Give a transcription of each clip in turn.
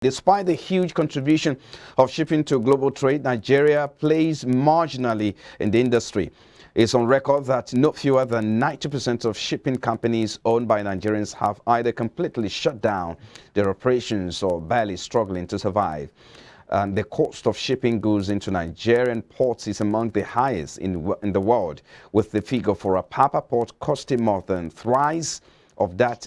Despite the huge contribution of shipping to global trade, Nigeria plays marginally in the industry. It's on record that no fewer than 90% of shipping companies owned by Nigerians have either completely shut down their operations or barely struggling to survive. And the cost of shipping goods into Nigerian ports is among the highest in the world, with the figure for a Apapa port costing more than thrice of that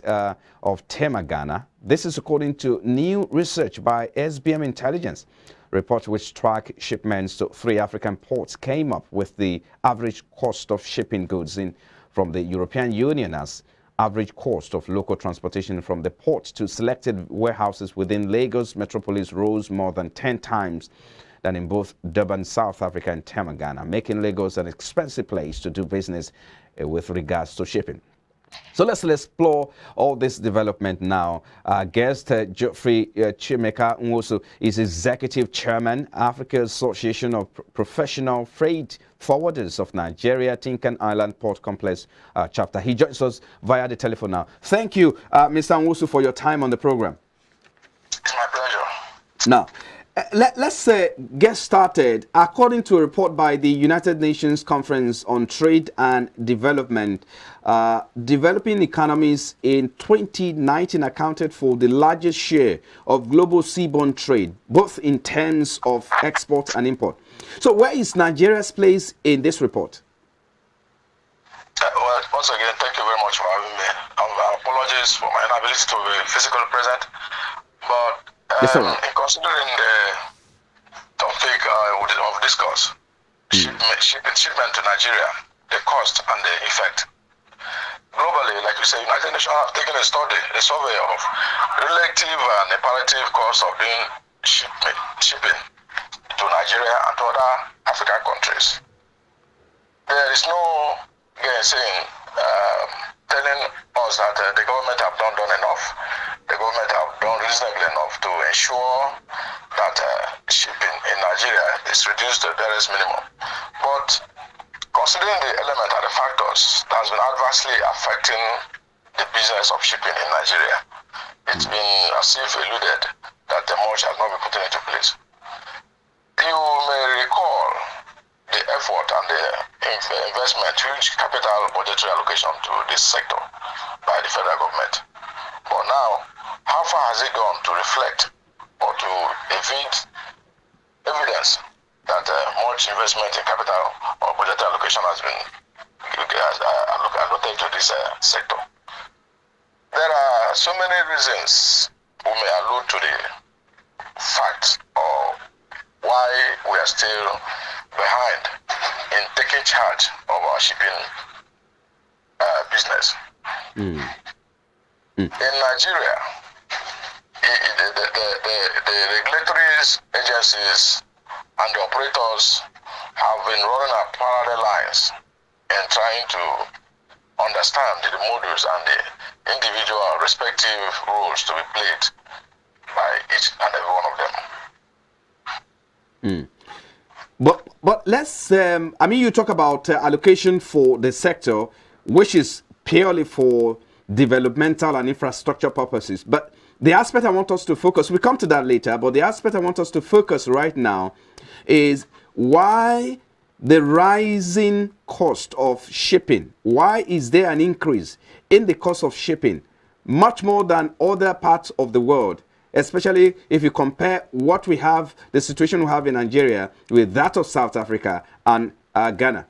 of Tema, Ghana. This is according to new research by SBM Intelligence. Report which track shipments to 3 African ports came up with the average cost of shipping goods from the European Union as average cost of local transportation from the port to selected warehouses within Lagos metropolis rose more than 10 times than in both Durban, South Africa and Tema, Ghana, making Lagos an expensive place to do business with regards to shipping. So let's explore all this development now. Our guest, Geoffrey Chimeka Nwosu, is Executive Chairman, Africa Association of Professional Freight Forwarders of Nigeria, Tinkan Island Port Complex chapter. He joins us via the telephone now. Thank you, Mr. Nwosu, for your time on the program. It's my pleasure. Now, let's get started. According to a report by the United Nations Conference on Trade and Development, developing economies in 2019 accounted for the largest share of global seaborne trade, both in terms of export and import. So where is Nigeria's place in this report? Well, once again, thank you very much for having me. Apologies for my inability to be physically present, but in considering the topic of discourse, shipment to Nigeria, the cost and the effect. Globally, like you say, United Nations have taken a survey of relative and imperative cost of doing shipping to Nigeria and to other African countries. There is no saying, telling us that the government have not done enough. The government have done reasonably enough to ensure that shipping in Nigeria is reduced to the barest minimum. But considering the element and the factors that has been adversely affecting the business of shipping in Nigeria, it's been as if alluded that much has not been put into place. You may recall the effort and the investment, huge capital budgetary allocation to this sector by the federal government. But now, how far has it gone to reflect or to evade evidence that much investment in capital or budgetary allocation has been allocated to this sector? There are so many reasons we may allude to the facts of why we are still behind in taking charge of our shipping business. In Nigeria, the regulatory agencies and the operators have been running a parallel lines in trying to understand the modules and the individual respective roles to be played by each and every one of them. But let's, I mean, you talk about allocation for the sector, which is purely for developmental and infrastructure purposes. But the aspect I want us to focus, we come to that later, but the aspect I want us to focus right now is why the rising cost of shipping. Why is there an increase in the cost of shipping much more than other parts of the world? Especially if you compare what we have, the situation we have in Nigeria with that of South Africa and Ghana.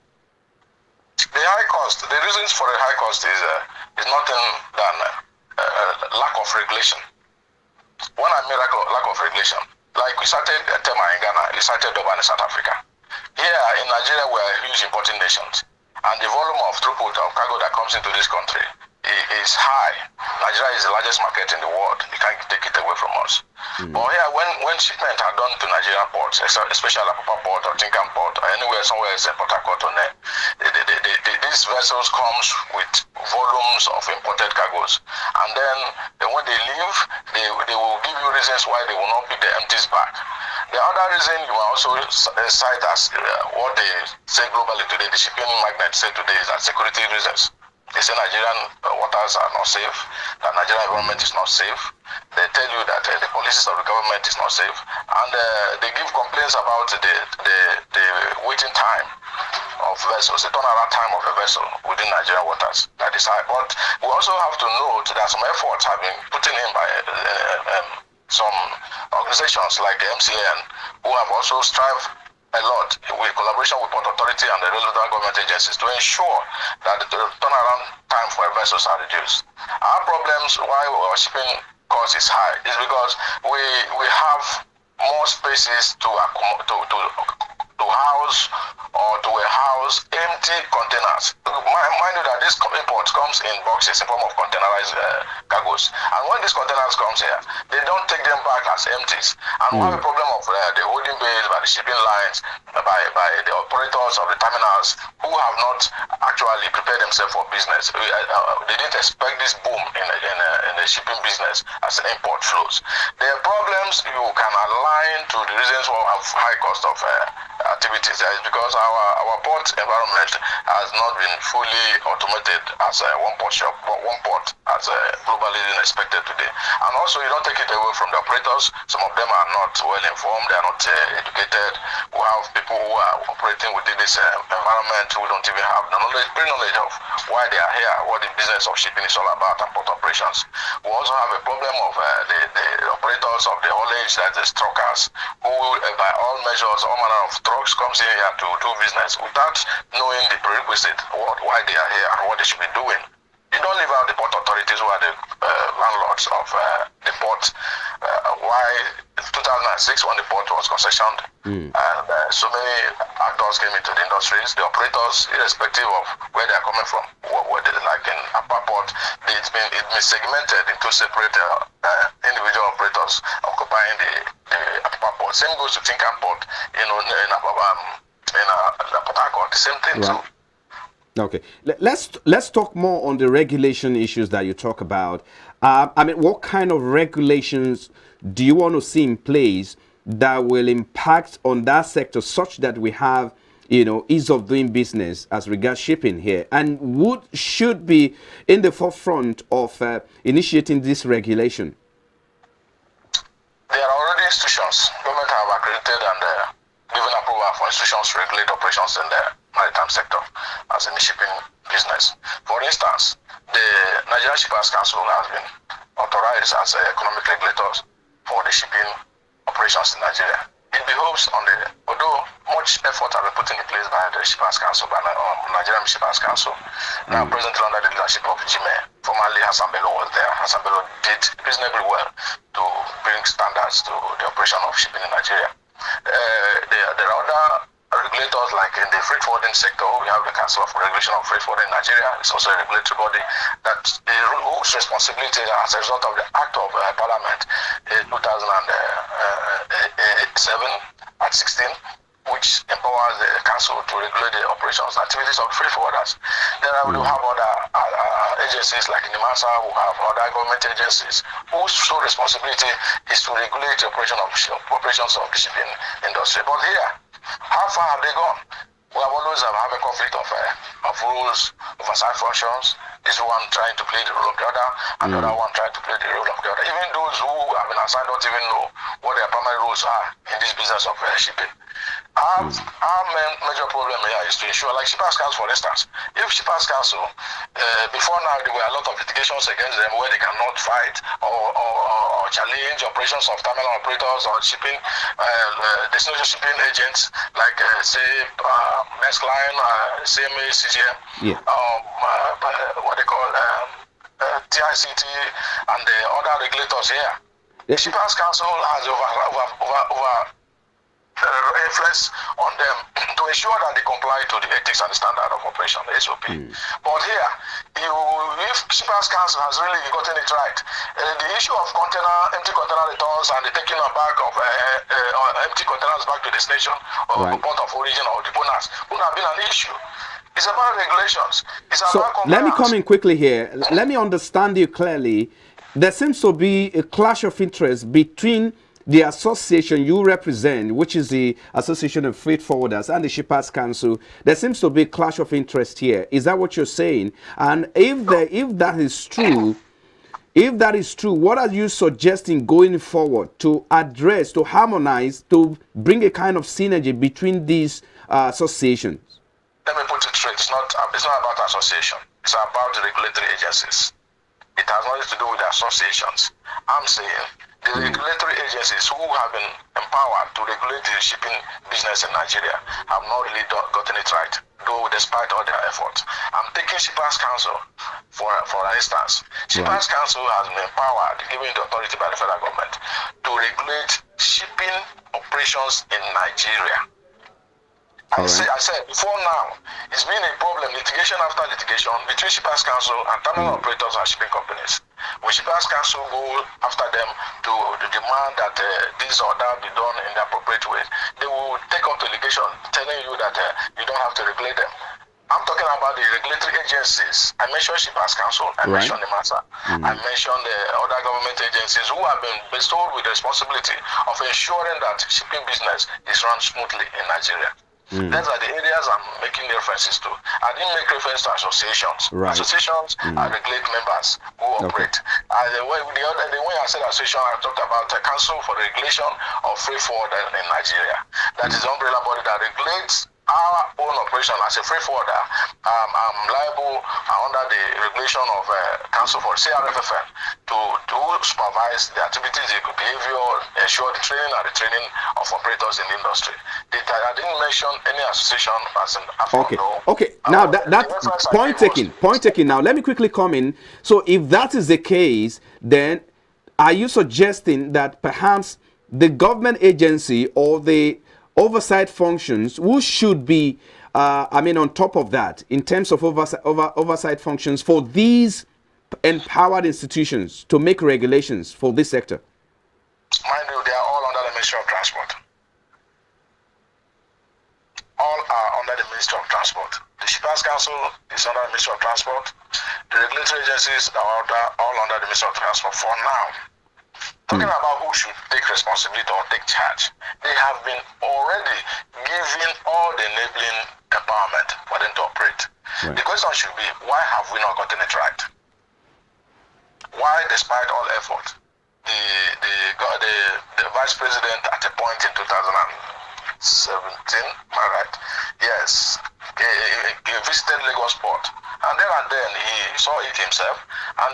The high cost, the reasons for the high cost is nothing than lack of regulation. When I mean lack of regulation, like we started Tema in Ghana, we started Durban in South Africa. Here in Nigeria, we are huge importing nations, and the volume of throughput of cargo that comes into this country is high. Nigeria is the largest market in the world. You can't take it away from us. But here, when shipment are done to Nigerian ports, especially Apapa port or Tinkan port or anywhere somewhere else in Port Harcourt, these vessels comes with volumes of imported cargoes, and then when they leave, they will give you reasons why they will not pick the empties back. The other reason you will also cite as what they say globally today, the shipping magnate say today, is that security reasons. They say Nigerian waters are not safe, that Nigerian environment is not safe, they tell you that the policies of the government is not safe, and they give complaints about the waiting time of vessels, the turnaround time of a vessel within Nigerian waters that is high. But we also have to note that some efforts have been put in by some organizations like the MCN, who have also strived a lot with collaboration with Port Authority and the relevant government agencies to ensure that the turnaround time for vessels are reduced. Our problems why our shipping cost is high is because we have more spaces to house or to warehouse empty containers. Mind you that this import comes in boxes in form of containerized cargoes, and when these containers comes here, they don't take them back as empties, and we have a problem of the holding bays by the shipping lines, by the operators of the terminals who have not actually prepared themselves for business. They didn't expect this boom in the shipping business as an import flows. The problems you can align to the reasons why we have high cost of activities there is because our port environment has not been fully automated as one port shop, but one port as globally expected today. And also, you don't take it away from the operators. Some of them are not well informed, they are not educated. We have people who are operating within this environment who don't even have the pre-knowledge of why they are here, what the business of shipping is all about, and port operations. We also have a problem of the operators of the haulage, that is truckers, who by all measures, all manner of trucks comes in here to do business without knowing the prerequisite, why they are here and what they should be doing. You don't leave out the port authorities who are the landlords of the port. Why 2006 when the port was concessioned and so many actors came into the industries, the operators, irrespective of where they are coming from, like in Appa Port, it's been segmented into separate individual operators occupying the Appa Port. Same goes to Tinkan Port, in Port Harcourt, the same thing. Right. Okay, let's talk more on the regulation issues that you talk about. I mean, what kind of regulations do you want to see in place that will impact on that sector such that we have, ease of doing business as regards shipping here? And should be in the forefront of initiating this regulation? There are already institutions. Government have accredited and given approval for institutions to regulate operations in the maritime sector as in the shipping business. For instance, the Nigerian Shippers Council has been authorized as economic regulators for the shipping operations in Nigeria. It behoves on although much effort has been put in place by the Shippers Council, by Nigerian Shippers Council, now presently under the leadership of Jime. Formerly Hassan Bello was there. Hassan Bello did reasonably well to bring standards to the operation of shipping in Nigeria. There are other regulators, like in the freight forwarding sector. We have the Council of Regulation of Freight Forwarding in Nigeria. It's also a regulatory body that whose responsibility as a result of the Act of Parliament in 2007 at 16, which empowers the council to regulate the operations and activities of freight forwarders. Then we have other agencies like NIMASA, we have other government agencies whose sole responsibility is to regulate the operations of the shipping industry. But here, how far have they gone? We have always have a conflict of rules, oversight functions. This one trying to play the role of the other, and the other one trying to play the role of the other. Even those who have been assigned don't even know what their primary roles are in this business of shipping. Our major problem here is to ensure, like Shippers Council, for instance, if Shippers Council, before now there were a lot of litigations against them where they cannot fight or challenge operations of terminal operators or shipping, destination shipping agents, like say Maersk Line, CMA, CGM, what they call TICT, and the other regulators here. The Shippers Council has over influence on them to ensure that they comply to the ethics and the standard of operation, the SOP. But here, if Shippers Council has really gotten it right, the issue of empty container returns and the taking back of empty containers back to destination or port of origin or the owners would have been an issue. It's about regulations. It's about let me come in quickly here. Let me understand you clearly. There seems to be a clash of interest between the association you represent, which is the Association of Freight Forwarders, and the Shippers Council. There seems to be a clash of interest here. Is that what you're saying? And if that is true, If that is true, what are you suggesting going forward to address, to harmonize, to bring a kind of synergy between these associations? Let me put it straight. It's not about association. It's about the regulatory agencies. It has nothing to do with the associations. I'm saying the regulatory agencies who have been empowered to regulate the shipping business in Nigeria have not really gotten it right, though despite all their efforts. I'm taking Shippers Council for instance. Shippers Council has been empowered, given the authority by the federal government, to regulate shipping operations in Nigeria. I said before now, it's been a problem, litigation after litigation, between Shippers Council and terminal operators and shipping companies. When Shippers Council go after them to demand that this or that be done in the appropriate way, they will take up to litigation telling you that you don't have to regulate them. I'm talking about the regulatory agencies. I mentioned Shippers Council, I mentioned the MASA, I mentioned the other government agencies who have been bestowed with the responsibility of ensuring that shipping business is run smoothly in Nigeria. Those are the areas I'm making references to. I didn't make reference to associations. Associations regulate members who operate. The way I said association, I talked about the Council for the Regulation of Freight Forwarding in Nigeria. That is the umbrella body that regulates our own operation as a freight forwarder. I'm liable under the regulation of Council for CRFFN to supervise the activities, the behavior, ensure the training and the training of operators in the industry. I didn't mention any association as an Okay. Now that point taken. Now let me quickly come in. So if that is the case, then are you suggesting that perhaps the government agency or the oversight functions who should be on top of that in terms of oversight functions for these empowered institutions to make regulations for this sector? Mind you, they are all under the Ministry of Transport. All are under the Ministry of Transport. The Shippers Council is under the Ministry of Transport. The regulatory agencies are all under the Ministry of Transport for now. Talking about who should take responsibility or take charge, they have been already given all the enabling empowerment for them to operate. The question should be, why have we not gotten it right? Why, despite all effort, the vice president at a point in 2017, am I right? Yes, he visited Lagos Port, and then he saw it himself, and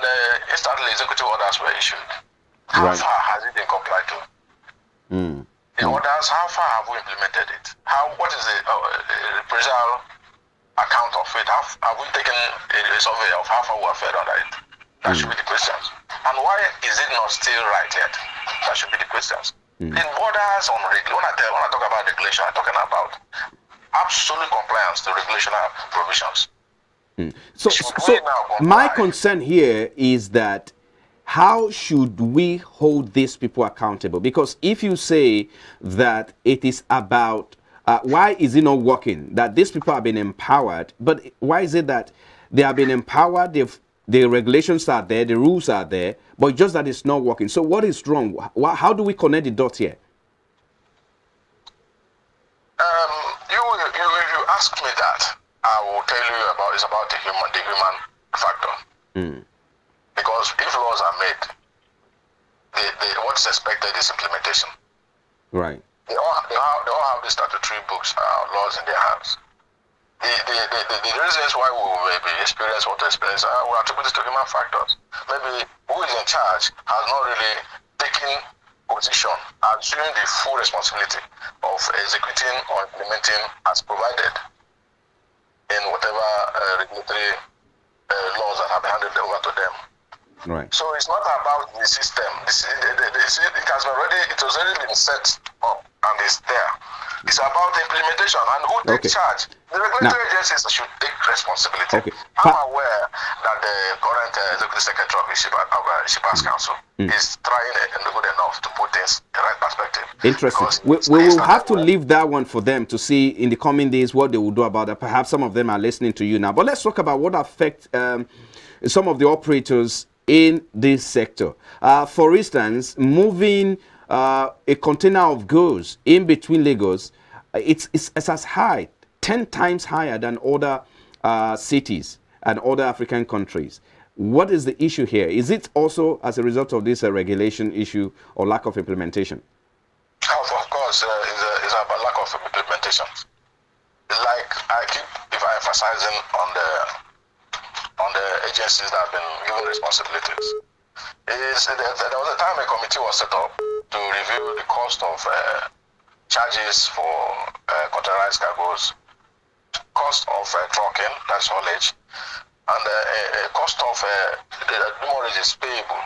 instantly executive orders were issued. How far has it been complied to? The orders, how far have we implemented it? What is the reprisal account of it? Have we taken a survey of how far we have fared under it? That should be the questions. And why is it not still right yet? That should be the questions. The borders on regulation, when I talk about regulation, I'm talking about absolute compliance to regulational provisions. So my concern here is that how should we hold these people accountable? Because if you say that it is about why is it not working, that these people have been empowered, but why is it that they have been empowered, the regulations are there, the rules are there, but just that it's not working? So what is wrong? How do we connect the dots here? You ask me that, I will tell you it's about the human factor. Because if laws are made, what's expected is implementation. Right. They all have the statutory books, laws in their hands. The reasons why we will be experience what to experience, we attribute it to human factors. Maybe who is in charge has not really taken position, assuming the full responsibility of executing or implementing as provided in whatever regulatory laws that have been handed over to them. Right. So it's not about the system. It was already been set up and it's there. It's about the implementation and who takes charge. The regulatory agencies should take responsibility. I'm aware that the current executive secretary of the Shippers Council is trying good enough to put things in the right perspective. Interesting. We will have to leave that one for them to see in the coming days what they will do about that. Perhaps some of them are listening to you now. But let's talk about what affects some of the operators in this sector. For instance, moving a container of goods in between Lagos, it's as high, 10 times higher than other cities and other African countries. What is the issue here? Is it also as a result of this regulation issue or lack of implementation? Of course, it's about lack of implementation. Like I keep emphasizing on the agencies that have been given responsibilities. There was a time a committee was set up to review the cost of charges for containerized cargoes, cost of trucking, that's haulage, and cost of the demurrages payable.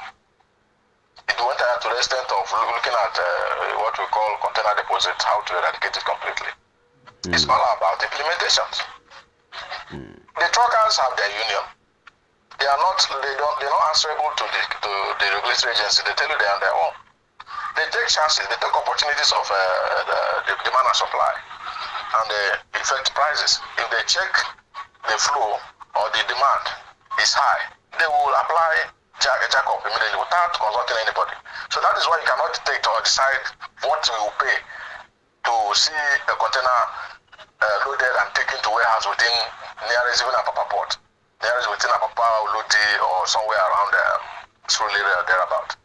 It went to the extent of looking at what we call container deposits, how to eradicate it completely. It's all about implementations. The truckers have their union. They're not answerable to the regulatory agency. They tell you they're on their own. They take chances, they take opportunities of the demand and supply, and they affect prices. If they check the flow or the demand is high, they will apply jack up immediately without consulting anybody. So that is why you cannot take or decide what you will pay to see a container loaded and taken to warehouse within nearest even Apapa port, nearest within Apapa, Lodi, or somewhere around Surulere or thereabout.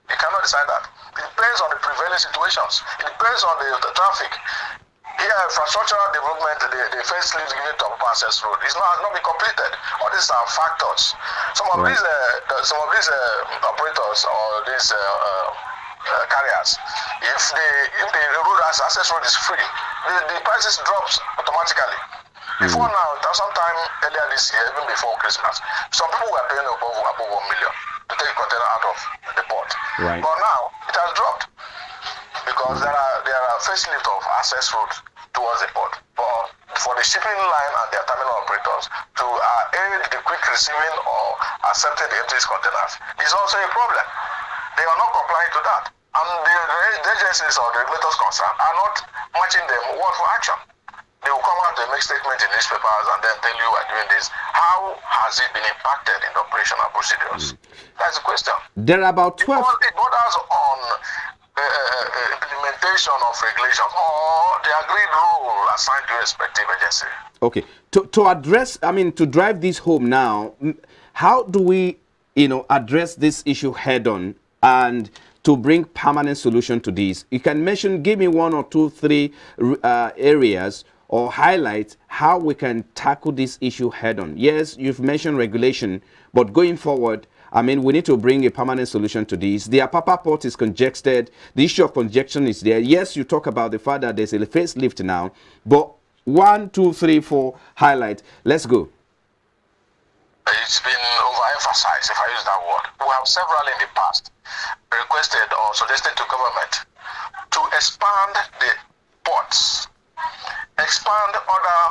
You cannot decide that. It depends on the prevailing situations. It depends on the traffic. Here, infrastructural development, the first leads given to Apapa Access Road has not been completed. All these are factors. Some of these operators or these carriers, if the road access road is free, the prices drops automatically. Before now, sometime earlier this year, even before Christmas, some people were paying above 1 million to take a container out of the port. Right. But now it has dropped because there are facelift of access roads towards the port. But for the shipping line and their terminal operators to aid the quick receiving or accepting the empty containers is also a problem. They are not complying to that. And the agencies or the regulators concerned are not matching them word for action. They will come out and make statements in newspapers and then tell you we're doing this. How has it been impacted in the operational procedures? That's the question. There are about 12. It borders on implementation of regulations or the agreed rule assigned to respective agency. Okay. To address, to drive this home now, how do we, address this issue head on and to bring permanent solution to this? You can give me 1 or 2, 3 areas or highlight how we can tackle this issue head on. Yes, you've mentioned regulation, but going forward, we need to bring a permanent solution to this. The Apapa port is congested. The issue of congestion is there. Yes, you talk about the fact that there's a facelift now, but 1, 2, 3, 4 highlight. Let's go. It's been overemphasized, if I use that word. We have several in the past requested or suggested to government to expand the ports, expand other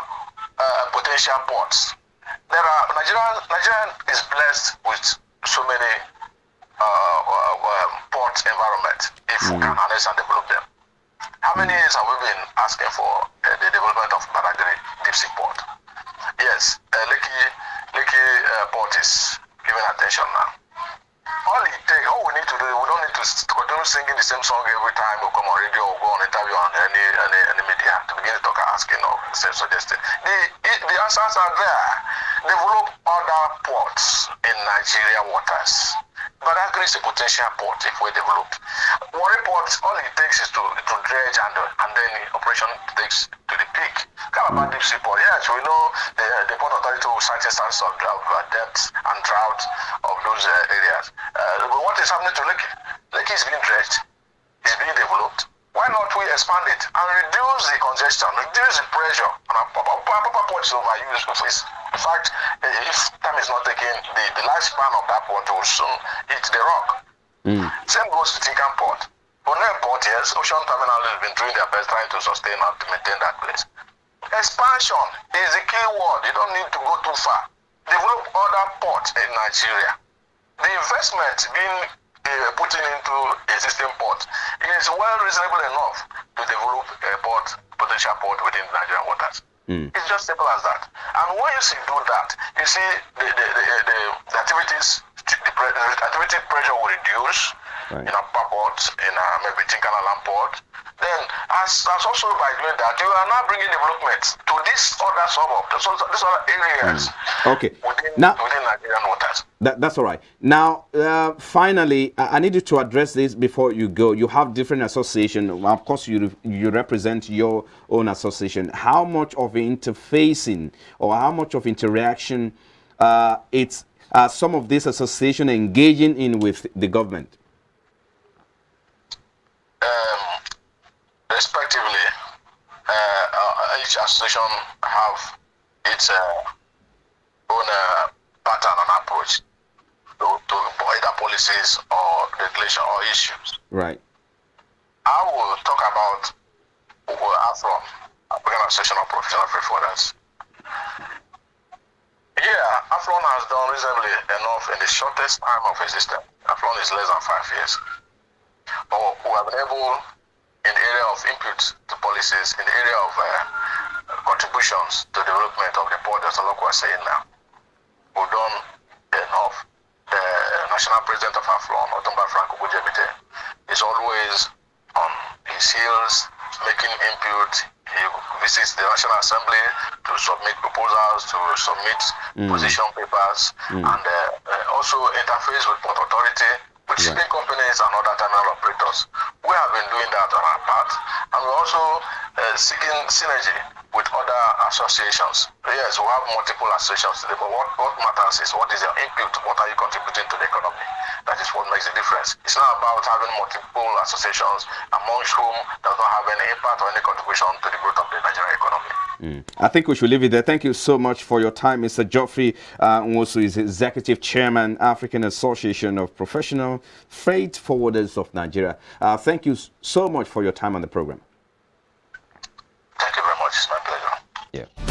potential ports. Nigeria is blessed with so many port environment if we can harness and develop them. How many years have we been asking for the development of Badagry deep sea port? Yes, Lekki port is giving attention now. All we need to do, we don't need to continue singing the same song every time we come on radio or go on interview on any media to begin to talk asking or suggesting. The answers are there. Develop other ports in Nigeria waters. Badagry is a potential port if we develop. Warri port, all it takes is to dredge and then the operation takes to the peak. Calabar deep sea port, yes, we know the port authority will cite instances of depth and drought of those areas. But what is happening to Lekki? Lekki is being dredged, it's being developed. Why not we expand it and reduce the congestion, reduce the pressure on our Apapa port is overused. In fact, if time is not taken, the lifespan of that port will soon hit the rock. Same goes to Tinkan port. Bonnet port, yes, Ocean Terminal has been doing their best trying to sustain and to maintain that place. Expansion is the key word. You don't need to go too far. Develop other ports in Nigeria. The investment being putting into existing ports is well reasonable enough to develop a potential port within Nigerian waters. It's just simple as that. And when you do that, you see the activity pressure will reduce, Right. in Apapa Port, in maybe Tinkanaland Port. Then, as also by doing that, you are now bringing development to this other suburb, these other areas. Okay. Within Nigerian waters. That's all right. Now, finally, I need you to address this before you go. You have different associations. Of course, you represent your own association. How much of interfacing or how much of interaction it's some of these associations engaging in with the government? Respectively, each association have its own pattern and approach to either policies or regulation or issues. Right. I will talk about AFRON, African Association of Professional Freight Forwarders. Yeah, AFRON has done reasonably enough in the shortest time of existence. AFRON is less than 5 years. But we have been able, in the area of input to policies, in the area of contributions to development of the port, as the local are saying now, we've done enough. The national president of AFRON, Otumba Franco Bujebite, is always on his heels, making input. He visits the National Assembly to submit proposals, to submit position papers, and also interface with Port Authority, with shipping companies and other terminal operators. We have been doing that on our part, and we're also seeking synergy with other associations. Yes, we have multiple associations today, but what matters is what is your input, what are you contributing to the economy? That is what makes the difference. It's not about having multiple associations amongst whom does not have any impact or any contribution to the growth of the Nigerian economy. I think we should leave it there. Thank you so much for your time. Mr. Geoffrey Nwosu is Executive Chairman, African Association of Professional Freight Forwarders of Nigeria. Thank you so much for your time on the program. Thank you very much. It's my pleasure. Yeah.